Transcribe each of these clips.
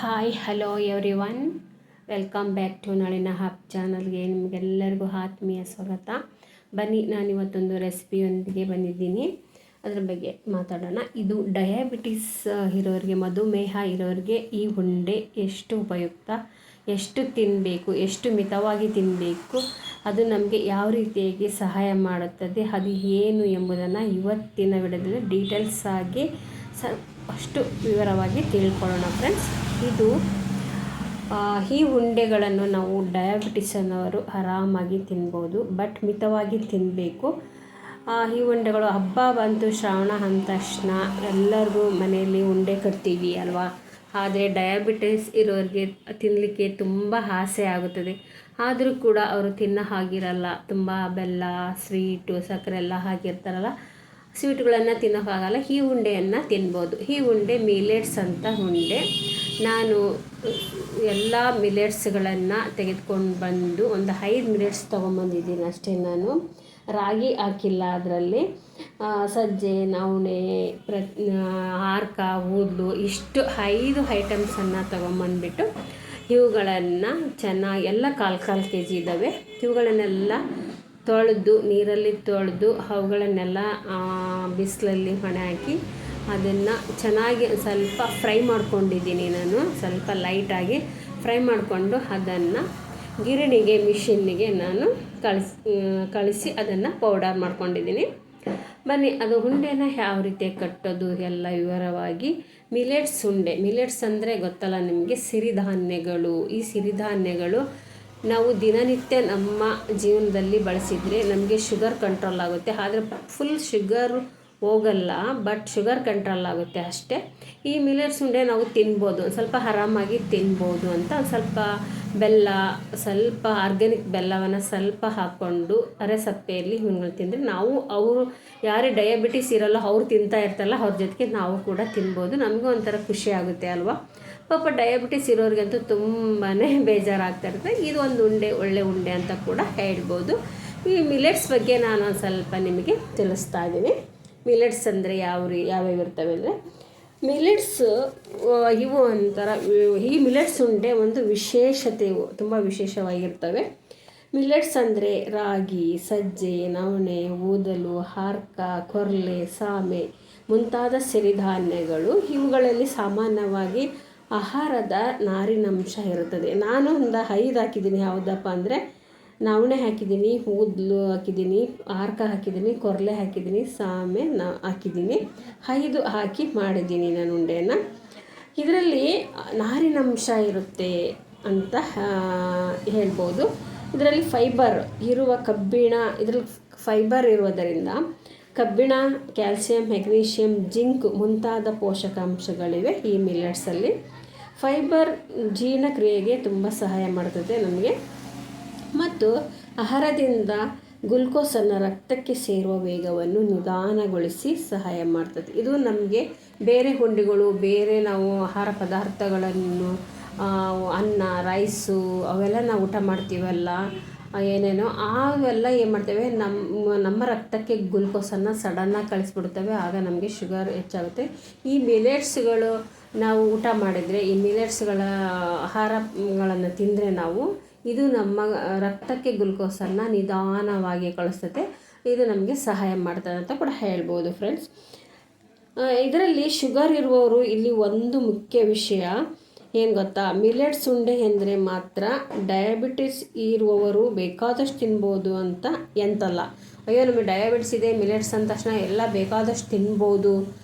Hi hello everyone, welcome back to Nalina hub ಚಾನಲ್ಗೆ ನಿಮಗೆಲ್ಲರಿಗೂ ಆತ್ಮೀಯ ಸ್ವಾಗತ. ಬನ್ನಿ, ನಾನಿವತ್ತೊಂದು ರೆಸಿಪಿಯೊಂದಿಗೆ ಬಂದಿದ್ದೀನಿ. ಅದರ ಬಗ್ಗೆ ಮಾತಾಡೋಣ. ಇದು ಡಯಾಬಿಟಿಸ್ ಇರೋರಿಗೆ, ಮಧುಮೇಹ ಇರೋರಿಗೆ ಈ ಉಂಡೆ ಎಷ್ಟು ಉಪಯುಕ್ತ, ಎಷ್ಟು ತಿನ್ನಬೇಕು, ಎಷ್ಟು ಮಿತವಾಗಿ ತಿನ್ನಬೇಕು, ಅದು ನಮಗೆ ಯಾವ ರೀತಿಯಾಗಿ ಸಹಾಯ ಮಾಡುತ್ತದೆ, ಅದು ಏನು ಎಂಬುದನ್ನು ಇವತ್ತಿನ ವಿಡಿಯೋದಲ್ಲಿ ಡೀಟೇಲ್ಸ್ ಆಗಿ ಅಷ್ಟು ವಿವರವಾಗಿ ತಿಳ್ಕೊಳ್ಳೋಣ ಫ್ರೆಂಡ್ಸ್. ಈ ಉಂಡೆಗಳನ್ನು ನಾವು ಡಯಾಬಿಟಿಸ್ ಅನ್ನೋರು ಆರಾಮಾಗಿ ತಿನ್ಬೋದು, ಬಟ್ ಮಿತವಾಗಿ ತಿನ್ನಬೇಕು. ಈ ಉಂಡೆಗಳು ಹಬ್ಬ ಬಂತು, ಶ್ರಾವಣ ಅಂದ ತಕ್ಷಣ ಎಲ್ಲರಿಗೂ ಮನೆಯಲ್ಲಿ ಉಂಡೆ ಕಟ್ತೀವಿ ಅಲ್ವಾ. ಆದರೆ ಡಯಾಬಿಟಿಸ್ ಇರೋರಿಗೆ ತಿನ್ನಲಿಕ್ಕೆ ತುಂಬ ಆಸೆ ಆಗುತ್ತದೆ. ಆದರೂ ಕೂಡ ಅವರು ತಿನ್ನೋ ಹಾಗಿರಲ್ಲ. ತುಂಬ ಬೆಲ್ಲ, ಸ್ವೀಟು, ಸಕ್ಕರೆ ಎಲ್ಲ ಹಾಕಿರ್ತಾರಲ್ಲ, ಸ್ವೀಟ್ಗಳನ್ನು ತಿನ್ನೋಕ್ಕಾಗಲ್ಲ. ಈ ಉಂಡೆಯನ್ನು ತಿನ್ಬೋದು. ಈ ಉಂಡೆ ಮಿಲೆಟ್ಸ್ ಅಂತ ಉಂಡೆ. ನಾನು ಎಲ್ಲ ಮಿಲೆಟ್ಸ್ಗಳನ್ನು ತೆಗೆದುಕೊಂಡು ಬಂದು ಒಂದು 5 ಮಿಲೆಟ್ಸ್ ತೊಗೊಂಬಂದಿದ್ದೀನಿ ಅಷ್ಟೇ. ನಾನು ರಾಗಿ ಹಾಕಿಲ್ಲ ಅದರಲ್ಲಿ. ಸಜ್ಜೆ, ನವಣೆ, ಹಾರ್ಕ, ಊದ್ಲು, ಇಷ್ಟು 5 ಐಟಮ್ಸನ್ನು ತೊಗೊಂಬಂದ್ಬಿಟ್ಟು ಇವುಗಳನ್ನು ಚೆನ್ನಾಗಿ ಎಲ್ಲ ಕಾಲು ಕೆ ಜಿ ಇದ್ದಾವೆ. ಇವುಗಳನ್ನೆಲ್ಲ ತೊಳೆದು, ನೀರಲ್ಲಿ ತೊಳೆದು, ಅವುಗಳನ್ನೆಲ್ಲ ಬಿಸಿಲಲ್ಲಿ ಒಣ ಹಾಕಿ ಅದನ್ನು ಚೆನ್ನಾಗಿ ಸ್ವಲ್ಪ ಫ್ರೈ ಮಾಡ್ಕೊಂಡಿದ್ದೀನಿ. ನಾನು ಸ್ವಲ್ಪ ಲೈಟಾಗಿ ಫ್ರೈ ಮಾಡಿಕೊಂಡು ಅದನ್ನು ಗಿರಣಿಗೆ, ಮಿಷಿನ್ನಿಗೆ ನಾನು ಕಳಿಸಿ ಅದನ್ನು ಪೌಡರ್ ಮಾಡ್ಕೊಂಡಿದ್ದೀನಿ. ಬನ್ನಿ, ಅದು ಉಂಡೆನ ಯಾವ ರೀತಿ ಕಟ್ಟೋದು ಎಲ್ಲ ವಿವರವಾಗಿ. ಮಿಲೆಟ್ಸ್ ಉಂಡೆ. ಮಿಲೆಟ್ಸ್ ಅಂದರೆ ಗೊತ್ತಲ್ಲ ನಿಮಗೆ, ಸಿರಿಧಾನ್ಯಗಳು. ಈ ಸಿರಿಧಾನ್ಯಗಳು ನಾವು ದಿನನಿತ್ಯ ನಮ್ಮ ಜೀವನದಲ್ಲಿ ಬಳಸಿದರೆ ನಮಗೆ ಶುಗರ್ ಕಂಟ್ರೋಲ್ ಆಗುತ್ತೆ. ಆದರೆ ಫುಲ್ ಶುಗರ್ ಹೋಗಲ್ಲ, ಬಟ್ ಶುಗರ್ ಕಂಟ್ರೋಲ್ ಆಗುತ್ತೆ ಅಷ್ಟೇ. ಈ ಮಿಲೆಟ್ಸ್ ಉಂಡೆ ನಾವು ತಿನ್ಬೋದು, ಸ್ವಲ್ಪ ಆರಾಮಾಗಿ ತಿನ್ಬೋದು ಅಂತ. ಸ್ವಲ್ಪ ಬೆಲ್ಲ, ಸ್ವಲ್ಪ ಆರ್ಗ್ಯಾನಿಕ್ ಬೆಲ್ಲವನ್ನು ಸ್ವಲ್ಪ ಹಾಕ್ಕೊಂಡು ಅರೆಸಪ್ಪೆಯಲ್ಲಿ ಹುಣ್ಗಳು ತಿಂದರೆ ನಾವು, ಅವರು ಯಾರೇ ಡಯಾಬಿಟಿಸ್ ಇರೋಲ್ಲ ಅವ್ರು ತಿಂತಾ ಇರ್ತಾರಲ್ಲ, ಅವ್ರ ಜೊತೆಗೆ ನಾವು ಕೂಡ ತಿನ್ಬೋದು. ನಮಗೂ ಒಂಥರ ಖುಷಿ ಆಗುತ್ತೆ ಅಲ್ವಾ. ಪಾಪ ಡಯಾಬಿಟಿಸ್ ಇರೋರಿಗಂತೂ ತುಂಬಾ ಬೇಜಾರಾಗ್ತಾ ಇರುತ್ತೆ. ಇದು ಒಂದು ಉಂಡೆ, ಒಳ್ಳೆ ಉಂಡೆ ಅಂತ ಕೂಡ ಹೇಳ್ಬೋದು. ಈ ಮಿಲೆಟ್ಸ್ ಬಗ್ಗೆ ನಾನು ಸ್ವಲ್ಪ ನಿಮಗೆ ತಿಳಿಸ್ತಾ ಇದ್ದೀನಿ. ಮಿಲೆಟ್ಸ್ ಅಂದರೆ ಯಾವ್ಯಾವ ಇರ್ತವೆ ಅಂದರೆ, ಮಿಲೆಟ್ಸ್ ಇವು ಒಂಥರ, ಈ ಮಿಲೆಟ್ಸ್ ಉಂಡೆ ಒಂದು ವಿಶೇಷತೆ, ತುಂಬ ವಿಶೇಷವಾಗಿರ್ತವೆ. ಮಿಲೆಟ್ಸ್ ಅಂದರೆ ರಾಗಿ, ಸಜ್ಜೆ, ನವಣೆ, ಊದಲು, ಹಾರ್ಕ, ಕೊರ್ಲೆ, ಸಾಮೆ ಮುಂತಾದ ಸಿರಿಧಾನ್ಯಗಳು. ಇವುಗಳಲ್ಲಿ ಸಾಮಾನ್ಯವಾಗಿ ಆಹಾರದ ನಾರಿನಂಶ ಇರುತ್ತದೆ. ನಾನು ಒಂದು 5 ಹಾಕಿದ್ದೀನಿ. ಯಾವುದಪ್ಪ ಅಂದರೆ, ನವಣೆ ಹಾಕಿದ್ದೀನಿ, ಊದಲು ಹಾಕಿದ್ದೀನಿ, ಹಾರ್ಕ ಹಾಕಿದ್ದೀನಿ, ಕೊರ್ಲೆ ಹಾಕಿದ್ದೀನಿ, ಸಾಮೆ ಹಾಕಿದ್ದೀನಿ. 5 ಹಾಕಿ ಮಾಡಿದ್ದೀನಿ ನಾನು ಉಂಡೆಯನ್ನು. ಇದರಲ್ಲಿ ನಾರಿನಂಶ ಇರುತ್ತೆ ಅಂತ ಹೇಳ್ಬೋದು. ಇದರಲ್ಲಿ ಫೈಬರ್ ಇರುವ ಕಬ್ಬಿಣ, ಇದರಲ್ಲಿ ಫೈಬರ್ ಇರುವುದರಿಂದ ಕಬ್ಬಿಣ, ಕ್ಯಾಲ್ಸಿಯಂ, ಮೆಗ್ನೀಷಿಯಂ, ಜಿಂಕ್ ಮುಂತಾದ ಪೋಷಕಾಂಶಗಳಿವೆ ಈ ಮಿಲೆಟ್ಸಲ್ಲಿ. ಫೈಬರ್ ಜೀರ್ಣಕ್ರಿಯೆಗೆ ತುಂಬ ಸಹಾಯ ಮಾಡ್ತದೆ ನಮಗೆ, ಮತ್ತು ಆಹಾರದಿಂದ ಗ್ಲುಕೋಸನ್ನು ರಕ್ತಕ್ಕೆ ಸೇರುವ ವೇಗವನ್ನು ನಿಧಾನಗೊಳಿಸಿ ಸಹಾಯ ಮಾಡ್ತದೆ. ಇದು ನಮಗೆ ಬೇರೆ ಉಂಡೆಗಳು, ಬೇರೆ ನಾವು ಆಹಾರ ಪದಾರ್ಥಗಳನ್ನು, ಅನ್ನ, ರೈಸು ಅವೆಲ್ಲ ನಾವು ಊಟ ಮಾಡ್ತೀವಲ್ಲ, ಏನೇನೋ ಅವೆಲ್ಲ ಏನು ಮಾಡ್ತೇವೆ, ನಮ್ಮ ರಕ್ತಕ್ಕೆ ಗ್ಲುಕೋಸನ್ನು ಸಡನ್ನಾಗಿ ಕಳಿಸ್ಬಿಡ್ತವೆ. ಆಗ ನಮಗೆ ಶುಗರ್ ಹೆಚ್ಚಾಗುತ್ತೆ. ಈ ಮಿಲೆಟ್ಸ್ಗಳು ನಾವು ಊಟ ಮಾಡಿದರೆ, ಈ ಮಿಲೆಟ್ಸ್ಗಳ ಆಹಾರಗಳನ್ನು ತಿಂದರೆ ನಾವು, ಇದು ನಮ್ಮ ರಕ್ತಕ್ಕೆ ಗ್ಲುಕೋಸನ್ನು ನಿಧಾನವಾಗಿ ಕಳಿಸ್ತದೆ. ಇದು ನಮಗೆ ಸಹಾಯ ಮಾಡ್ತದೆ ಅಂತ ಕೂಡ ಹೇಳ್ಬೋದು ಫ್ರೆಂಡ್ಸ್. ಇದರಲ್ಲಿ ಶುಗರ್ ಇರುವವರು ಇಲ್ಲಿ ಒಂದು ಮುಖ್ಯ ವಿಷಯ ಏನು ಗೊತ್ತಾ, ಮಿಲೆಟ್ಸ್ ಉಂಡೆ ಎಂದರೆ ಮಾತ್ರ ಡಯಾಬಿಟಿಸ್ ಇರುವವರು ಬೇಕಾದಷ್ಟು ತಿನ್ಬೋದು ಅಂತ ಎಂತಲ್ಲ. ಅಯ್ಯೋ ನಮಗೆ ಡಯಾಬಿಟಿಸ್ ಇದೆ, ಮಿಲೆಟ್ಸ್ ಅಂದ ತಕ್ಷಣ ಎಲ್ಲ ಬೇಕಾದಷ್ಟು ತಿನ್ಬೋದು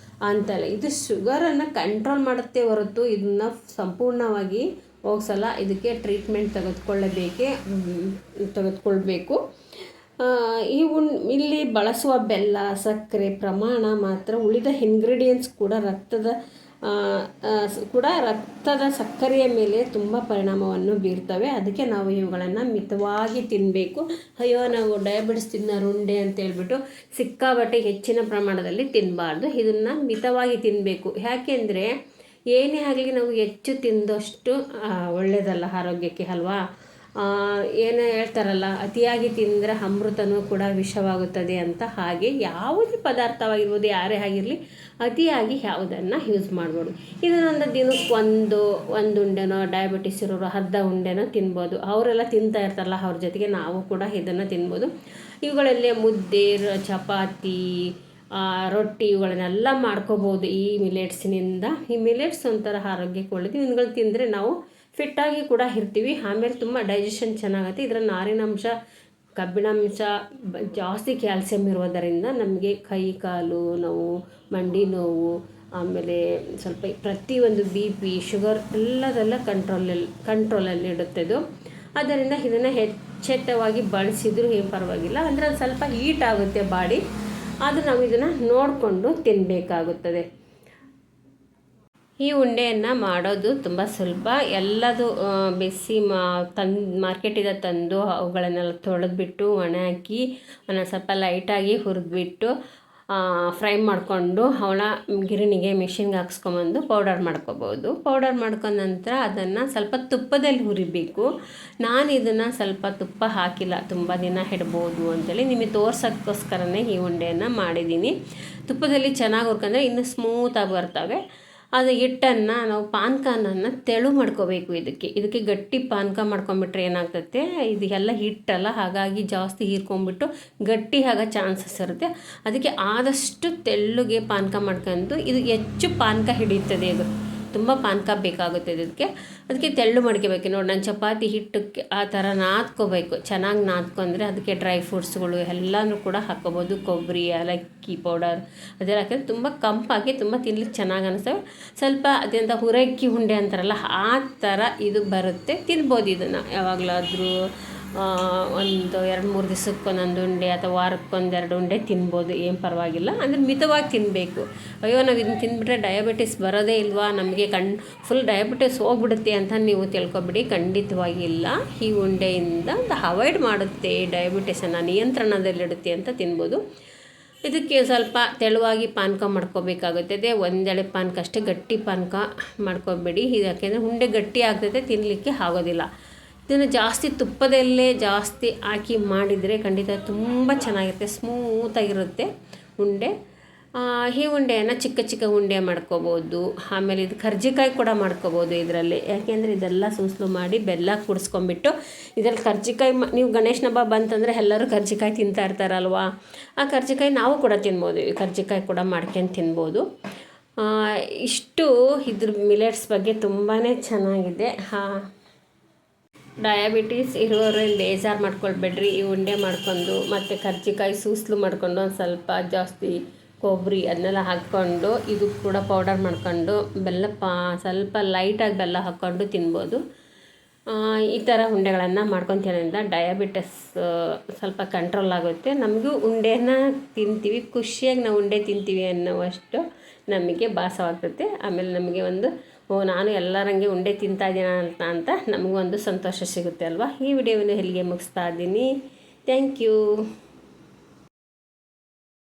ಅಂತಲ್ಲ. ಇದು ಶುಗರನ್ನು ಕಂಟ್ರೋಲ್ ಮಾಡುತ್ತೆ ಹೊರತು ಇದನ್ನು ಸಂಪೂರ್ಣವಾಗಿ ಹೋಗ್ಸಲ್ಲ. ಇದಕ್ಕೆ ಟ್ರೀಟ್ಮೆಂಟ್ ತೆಗೆದುಕೊಳ್ಬೇಕು. ಇಲ್ಲಿ ಬಳಸುವ ಬೆಲ್ಲ, ಸಕ್ಕರೆ ಪ್ರಮಾಣ ಮಾತ್ರ. ಉಳಿದ ಇಂಗ್ರೀಡಿಯೆಂಟ್ಸ್ ಕೂಡ ರಕ್ತದ ಸಕ್ಕರೆಯ ಮೇಲೆ ತುಂಬ ಪರಿಣಾಮವನ್ನು ಬೀರ್ತವೆ. ಅದಕ್ಕೆ ನಾವು ಇವುಗಳನ್ನು ಮಿತವಾಗಿ ತಿನ್ನಬೇಕು. ಅಯ್ಯೋ ನಾವು ಡಯಾಬಿಟಿಸ್ ತಿನ್ನೋರು ಉಂಡೆ ಅಂತೇಳ್ಬಿಟ್ಟು ಸಿಕ್ಕಾಬಟ್ಟೆ ಹೆಚ್ಚಿನ ಪ್ರಮಾಣದಲ್ಲಿ ತಿನ್ನಬಾರ್ದು. ಇದನ್ನು ಮಿತವಾಗಿ ತಿನ್ನಬೇಕು. ಯಾಕೆಂದರೆ ಏನೇ ಆಗಲಿ ನಾವು ಹೆಚ್ಚು ತಿಂದಷ್ಟು ಒಳ್ಳೆಯದಲ್ಲ ಆರೋಗ್ಯಕ್ಕೆ ಅಲ್ವಾ. ಏನು ಹೇಳ್ತಾರಲ್ಲ, ಅತಿಯಾಗಿ ತಿಂದರೆ ಅಮೃತನೂ ಕೂಡ ವಿಷವಾಗುತ್ತದೆ ಅಂತ. ಹಾಗೆ ಯಾವುದೇ ಪದಾರ್ಥವಾಗಿರ್ಬೋದು, ಯಾರೇ ಆಗಿರಲಿ ಅತಿಯಾಗಿ ಯಾವುದನ್ನು ಯೂಸ್ ಮಾಡ್ಬೋದು. ಇದನ್ನೊಂದು ದಿನಕ್ಕೆ ಒಂದು ಉಂಡೆನೋ, ಡಯಾಬಿಟಿಸ್ ಇರೋರು ಅರ್ಧ ಉಂಡೆನೋ ತಿನ್ಬೋದು. ಅವರೆಲ್ಲ ತಿಂತಾ ಇರ್ತಾರಲ್ಲ, ಅವ್ರ ಜೊತೆಗೆ ನಾವು ಕೂಡ ಇದನ್ನು ತಿನ್ಬೋದು. ಇವುಗಳಲ್ಲೇ ಮುದ್ದೆ, ಚಪಾತಿ, ರೊಟ್ಟಿ ಇವುಗಳನ್ನೆಲ್ಲ ಮಾಡ್ಕೋಬೋದು ಈ ಮಿಲೆಟ್ಸ್ನಿಂದ. ಈ ಮಿಲೆಟ್ಸ್ ಒಂಥರ ಆರೋಗ್ಯಕ್ಕೆ ಒಳ್ಳೆಯದು. ಇವುಗಳು ತಿಂದರೆ ನಾವು ಫಿಟ್ಟಾಗಿ ಕೂಡ ಇರ್ತೀವಿ. ಆಮೇಲೆ ತುಂಬ ಡೈಜೆಷನ್ ಚೆನ್ನಾಗುತ್ತೆ. ಇದರ ನಾರಿನಾಂಶ, ಕಬ್ಬಿಣಾಂಶ, ಜಾಸ್ತಿ ಕ್ಯಾಲ್ಸಿಯಂ ಇರೋದರಿಂದ ನಮಗೆ ಕೈ ಕಾಲು ನೋವು, ಮಂಡಿ ನೋವು, ಆಮೇಲೆ ಸ್ವಲ್ಪ ಪ್ರತಿಯೊಂದು BP, ಶುಗರ್ ಎಲ್ಲದೆಲ್ಲ ಕಂಟ್ರೋಲಲ್ಲಿ ಇಡುತ್ತೆ ಇದು. ಆದ್ದರಿಂದ ಇದನ್ನು ಎಚ್ಚೆತ್ತವಾಗಿ ಬಳಸಿದರೂ ಏನು ಪರವಾಗಿಲ್ಲ. ಅಂದರೆ ಅದು ಸ್ವಲ್ಪ ಹೀಟ್ ಆಗುತ್ತೆ ಬಾಡಿ, ಅದು ನಾವು ಇದನ್ನು ನೋಡಿಕೊಂಡು ತಿನ್ನಬೇಕಾಗುತ್ತದೆ. ಈ ಉಂಡೆಯನ್ನು ಮಾಡೋದು ತುಂಬ ಸುಲಭ. ಎಲ್ಲದು ಬಿಸಿ ಮಾರ್ಕೆಟಿಂದ ತಂದು ಅವುಗಳನ್ನೆಲ್ಲ ತೊಳೆದ್ಬಿಟ್ಟು ಒಣ ಹಾಕಿ ಸ್ವಲ್ಪ ಲೈಟಾಗಿ ಹುರಿದ್ಬಿಟ್ಟು ಫ್ರೈ ಮಾಡಿಕೊಂಡು ಅವಳ ಗಿರಣಿಗೆ ಮಿಷಿನ್ಗೆ ಹಾಕ್ಸ್ಕೊಂಬಂದು ಪೌಡರ್ ಮಾಡ್ಕೋಬೋದು. ಪೌಡರ್ ಮಾಡ್ಕೊಂಡ ನಂತರ ಅದನ್ನು ಸ್ವಲ್ಪ ತುಪ್ಪದಲ್ಲಿ ಹುರಿಬೇಕು. ನಾನು ಇದನ್ನು ಸ್ವಲ್ಪ ತುಪ್ಪ ಹಾಕಿಲ್ಲ, ತುಂಬ ದಿನ ಇಡ್ಬೋದು ಅಂತೇಳಿ ನಿಮಗೆ ತೋರ್ಸೋಕ್ಕೋಸ್ಕರನೇ ಈ ಉಂಡೆಯನ್ನು ಮಾಡಿದ್ದೀನಿ. ತುಪ್ಪದಲ್ಲಿ ಚೆನ್ನಾಗಿ ಹುರ್ಕೊಂಡ್ರೆ ಇನ್ನೂ ಸ್ಮೂತಾಗಿ ಬರ್ತವೆ. ಅದು ಹಿಟ್ಟನ್ನು ನಾವು ಪಾನಕನ ತೆಳು ಮಾಡ್ಕೋಬೇಕು. ಇದಕ್ಕೆ ಗಟ್ಟಿ ಪಾನಕ ಮಾಡ್ಕೊಂಬಿಟ್ರೆ ಏನಾಗ್ತದೆ, ಇದು ಎಲ್ಲ ಹಿಟ್ಟಲ್ಲ, ಹಾಗಾಗಿ ಜಾಸ್ತಿ ಹೀರ್ಕೊಂಡ್ಬಿಟ್ಟು ಗಟ್ಟಿ ಆಗೋ ಚಾನ್ಸಸ್ ಇರುತ್ತೆ. ಅದಕ್ಕೆ ಆದಷ್ಟು ತೆಳ್ಳಗೆ ಪಾನಕ ಮಾಡ್ಕೊಂಡು, ಇದು ಹೆಚ್ಚು ಪಾನಕ ಹಿಡಿಯುತ್ತದೆ. ಇದು ತುಂಬ ಪಾನಕ ಬೇಕಾಗುತ್ತೆ ಅದಕ್ಕೆ ತೆಳ್ಳು ಮಾಡ್ಕೋಬೇಕು. ನೋಡಿ, ನಾನು ಚಪಾತಿ ಹಿಟ್ಟಕ್ಕೆ ಆ ಥರ ನಾದ್ಕೋಬೇಕು. ಚೆನ್ನಾಗಿ ನಾದ್ಕೊಂಡ್ರೆ ಅದಕ್ಕೆ ಡ್ರೈ ಫ್ರೂಟ್ಸ್ಗಳು ಎಲ್ಲನೂ ಕೂಡ ಹಾಕ್ಕೋಬೋದು. ಕೊಬ್ಬರಿ, ಏಲಕ್ಕಿ ಪೌಡರ್ ಅದೆಲ್ಲ ಹಾಕಿದ್ರೆ ತುಂಬ ಕಂಪಾಗಿ ತುಂಬ ತಿನ್ಲಿಕ್ಕೆ ಚೆನ್ನಾಗಿ ಅನಿಸ್ತವೆ. ಸ್ವಲ್ಪ ಅದರಿಂದ ಹುರಕ್ಕಿ ಉಂಡೆ ಅಂತಾರಲ್ಲ, ಆ ಥರ ಇದು ಬರುತ್ತೆ. ತಿನ್ಬೋದು ಇದನ್ನು ಯಾವಾಗಲಾದರೂ. ಒಂದು 2-3 ದಿವಸಕ್ಕೆ ಒಂದೊಂದು ಉಂಡೆ ಅಥವಾ ವಾರಕ್ಕೊಂದೆರಡು ಉಂಡೆ ತಿನ್ಬೋದು, ಏನು ಪರವಾಗಿಲ್ಲ. ಅಂದರೆ ಮಿತವಾಗಿ ತಿನ್ನಬೇಕು. ಅಯ್ಯೋ ನಾವು ಇದನ್ನು ತಿಂದುಬಿಟ್ರೆ ಡಯಾಬಿಟಿಸ್ ಬರೋದೇ ಇಲ್ವಾ, ನಮಗೆ ಫುಲ್ ಡಯಾಬಿಟಿಸ್ ಹೋಗ್ಬಿಡುತ್ತೆ ಅಂತ ನೀವು ತಿಳ್ಕೊಬಿಡಿ. ಖಂಡಿತವಾಗಿ ಇಲ್ಲ. ಈ ಉಂಡೆಯಿಂದ ಅವಾಯ್ಡ್ ಮಾಡುತ್ತೆ, ಡಯಾಬಿಟಿಸನ್ನು ನಿಯಂತ್ರಣದಲ್ಲಿಡುತ್ತೆ ಅಂತ ತಿನ್ಬೋದು. ಇದಕ್ಕೆ ಸ್ವಲ್ಪ ತೆಳುವಾಗಿ ಪಾನಕ ಮಾಡ್ಕೋಬೇಕಾಗುತ್ತದೆ. ಒಂದೆಳೆ ಪಾನಕ ಅಷ್ಟೇ, ಗಟ್ಟಿ ಪಾನಕ ಮಾಡ್ಕೊಬೇಡಿ. ಯಾಕೆಂದರೆ ಉಂಡೆ ಗಟ್ಟಿ ಆಗ್ತದೆ, ತಿನ್ನಲಿಕ್ಕೆ ಆಗೋದಿಲ್ಲ. ಇದನ್ನು ಜಾಸ್ತಿ ತುಪ್ಪದಲ್ಲೇ ಜಾಸ್ತಿ ಹಾಕಿ ಮಾಡಿದರೆ ಖಂಡಿತ ತುಂಬ ಚೆನ್ನಾಗಿರುತ್ತೆ, ಸ್ಮೂತಾಗಿರುತ್ತೆ ಉಂಡೆ. ಈ ಉಂಡೆಯನ್ನು ಚಿಕ್ಕ ಚಿಕ್ಕ ಉಂಡೆ ಮಾಡ್ಕೋಬೋದು. ಆಮೇಲೆ ಇದು ಕರ್ಜಿಕಾಯಿ ಕೂಡ ಮಾಡ್ಕೋಬೋದು ಇದರಲ್ಲಿ. ಯಾಕೆಂದರೆ ಇದೆಲ್ಲ ಸೂಸ್ಲು ಮಾಡಿ ಬೆಲ್ಲ ಕುಡಿಸ್ಕೊಂಬಿಟ್ಟು ಇದರಲ್ಲಿ ಕರ್ಜಿಕಾಯಿ ನೀವು ಗಣೇಶನ ಹಬ್ಬ ಬಂತಂದರೆ ಎಲ್ಲರೂ ಕರ್ಜಿಕಾಯಿ ತಿಂತಾ ಇರ್ತಾರಲ್ವ, ಆ ಕರ್ಜಿಕಾಯಿ ನಾವು ಕೂಡ ತಿನ್ಬೋದು. ಕರ್ಜಿಕಾಯಿ ಕೂಡ ಮಾಡ್ಕೊಂಡು ತಿನ್ಬೋದು. ಇಷ್ಟು ಇದ್ರ ಮಿಲೆಟ್ಸ್ ಬಗ್ಗೆ ತುಂಬಾ ಚೆನ್ನಾಗಿದೆ. ಡಯಾಬಿಟೀಸ್ ಇರೋರೇನು ಬೇಜಾರು ಮಾಡ್ಕೊಳ್ಬೇಡ್ರಿ. ಈ ಉಂಡೆ ಮಾಡ್ಕೊಂಡು ಮತ್ತು ಕರ್ಜಿಕಾಯಿ ಸೂಸ್ಲು ಮಾಡ್ಕೊಂಡು ಒಂದು ಸ್ವಲ್ಪ ಜಾಸ್ತಿ ಕೊಬ್ಬರಿ ಅದನ್ನೆಲ್ಲ ಹಾಕ್ಕೊಂಡು, ಇದು ಕೂಡ ಪೌಡರ್ ಮಾಡ್ಕೊಂಡು ಸ್ವಲ್ಪ ಲೈಟಾಗಿ ಬೆಲ್ಲ ಹಾಕ್ಕೊಂಡು ತಿನ್ಬೋದು. ಈ ಥರ ಉಂಡೆಗಳನ್ನು ಮಾಡ್ಕೊಂಡು ತಿನ್ನೋದ್ರಿಂದ ಡಯಾಬಿಟಿಸ್ ಸ್ವಲ್ಪ ಕಂಟ್ರೋಲ್ ಆಗುತ್ತೆ. ನಮಗೂ ಉಂಡೆನ ತಿಂತೀವಿ, ಖುಷಿಯಾಗಿ ನಾವು ಉಂಡೆ ತಿಂತೀವಿ ಅನ್ನೋವಷ್ಟು ನಮಗೆ ಭಾಸವಾಗ್ತೈತೆ. ಆಮೇಲೆ ನಮಗೆ ಒಂದು ನಾನು ಎಲ್ಲರಂಗೆ ಉಂಡೆ ತಿಂತಾ ಇದ್ದೀನಿ ಅಂತ ನಮಗೂ ಒಂದು ಸಂತೋಷ ಸಿಗುತ್ತೆ ಅಲ್ವಾ. ಈ ವಿಡಿಯೋವನ್ನು ಇಲ್ಲಿಗೆ ಮುಗಿಸ್ತಾ ಇದ್ದೀನಿ. Thank you.